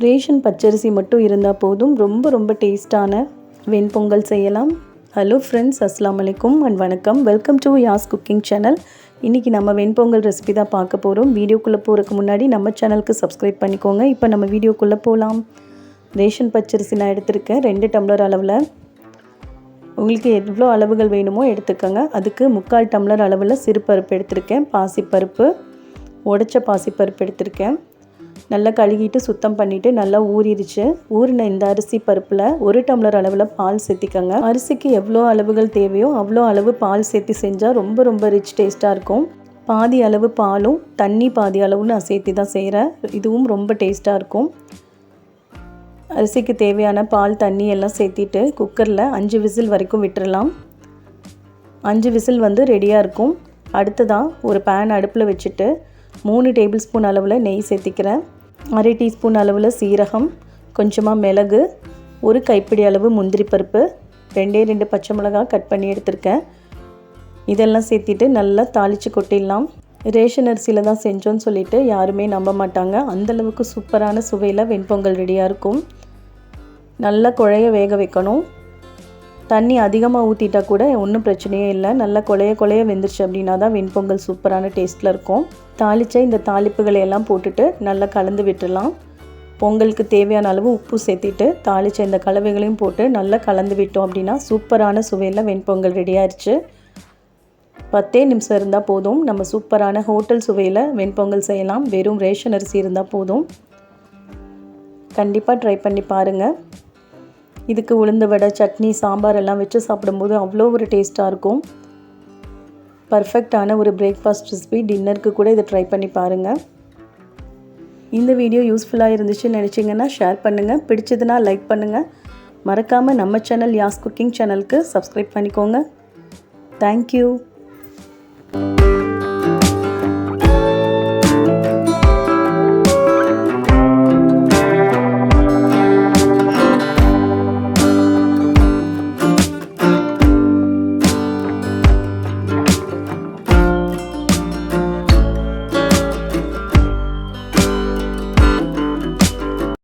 Ration பச்சரிசி மட்டும் இருந்தால் போதும், ரொம்ப டேஸ்ட்டான வெண்பொங்கல் செய்யலாம். ஹலோ ஃப்ரெண்ட்ஸ், அஸ்ஸலாமு அலைக்கும் அண்ட் வணக்கம். Welcome to Yas cooking channel. இன்றைக்கி நம்ம வெண்பொங்கல் ரெசிபி தான் பார்க்க போகிறோம். வீடியோக்குள்ளே போகிறதுக்கு முன்னாடி நம்ம சேனலுக்கு சப்ஸ்கிரைப் பண்ணிக்கோங்க. இப்போ நம்ம வீடியோக்குள்ளே போகலாம். ரேஷன் பச்சரிசி நான் எடுத்திருக்கேன் 2 டம்ளர் அளவில். உங்களுக்கு எவ்வளோ அளவுகள் வேணுமோ எடுத்துக்கோங்க. அதுக்கு 3/4 டம்ளர் அளவில் சிறுபருப்பு எடுத்திருக்கேன். பாசிப்பருப்பு, உடைச்ச பாசிப்பருப்பு எடுத்திருக்கேன். நல்லா கழுகிட்டு சுத்தம் பண்ணிவிட்டு நல்லா ஊறிடுச்சு. ஊறின இந்த அரிசி பருப்பில் 1 டம்ளர் அளவில் பால் சேர்த்திக்கோங்க. அரிசிக்கு எவ்வளோ அளவுகள் தேவையோ அவ்வளோ அளவு பால் சேர்த்து செஞ்சால் ரொம்ப ரிச் டேஸ்ட்டாக இருக்கும். பாதி அளவு பாலும் தண்ணி பாதி அளவு நான் சேர்த்து தான் செய்கிறேன். இதுவும் ரொம்ப டேஸ்ட்டாக இருக்கும். அரிசிக்கு தேவையான பால் தண்ணி எல்லாம் சேர்த்திட்டு குக்கரில் 5 விசில் வரைக்கும் விட்டுறலாம். 5 விசில் ரெடியாக இருக்கும். அடுத்ததாக ஒரு பேன் அடுப்பில் வச்சுட்டு 3 டேபிள் ஸ்பூன் அளவில் நெய் சேர்த்திக்கிறேன். 1/2 டீஸ்பூன் அளவில் சீரகம், கொஞ்சமாக மிளகு, 1 கைப்பிடி அளவு முந்திரி பருப்பு, 2 பச்சை மிளகாய் கட் பண்ணி எடுத்திருக்கேன். இதெல்லாம் சேர்த்திட்டு நல்லா தாளித்து கொட்டிடலாம். ரேஷன் அரிசியில் தான் செஞ்சோன்னு சொல்லிவிட்டு யாருமே நம்ப மாட்டாங்க. அந்தளவுக்கு சூப்பரான சுவையில் வெண்பொங்கல் ரெடியாக இருக்கும். நல்லா குழைய வேக வைக்கணும். தண்ணி அதிகமாக ஊற்றிட்டா கூட ஒன்றும் பிரச்சனையே இல்லை. நல்லா குழைய வெந்துருச்சு அப்படின்னா தான் வெண்பொங்கல் சூப்பரான டேஸ்ட்டில் இருக்கும். தாளித்த இந்த தாளிப்புகளை எல்லாம் போட்டுட்டு நல்லா கலந்து விட்டுடலாம். பொங்கலுக்கு தேவையான அளவு உப்பு சேர்த்திட்டு தாளித்த இந்த கலவைகளையும் போட்டு நல்லா கலந்து விட்டோம் அப்படின்னா சூப்பரான சுவையில் வெண்பொங்கல் ரெடி ஆயிடுச்சு. 10 நிமிஷம் இருந்தால் போதும். நம்ம சூப்பரான ஹோட்டல் சுவையில் வெண்பொங்கல் செய்யலாம். வெறும் ரேஷன் அரிசி இருந்தால் போதும். கண்டிப்பாக ட்ரை பண்ணி பாருங்கள். இதுக்கு உளுந்து வடை, சட்னி, சாம்பார் எல்லாம் வச்சு சாப்பிடும்போது அவ்வளோ ஒரு டேஸ்ட்டாக இருக்கும். பர்ஃபெக்டான ஒரு பிரேக்ஃபாஸ்ட் ரெசிபி. டின்னருக்கு கூட இதை ட்ரை பண்ணி பாருங்கள். இந்த வீடியோ யூஸ்ஃபுல்லாக இருந்துச்சுன்னு நினச்சிங்கன்னா ஷேர் பண்ணுங்கள். பிடிச்சதுன்னா லைக் பண்ணுங்கள். மறக்காமல் நம்ம சேனல் யாஸ் குக்கிங் சேனலுக்கு சப்ஸ்கிரைப் பண்ணிக்கோங்க. தேங்க்யூ.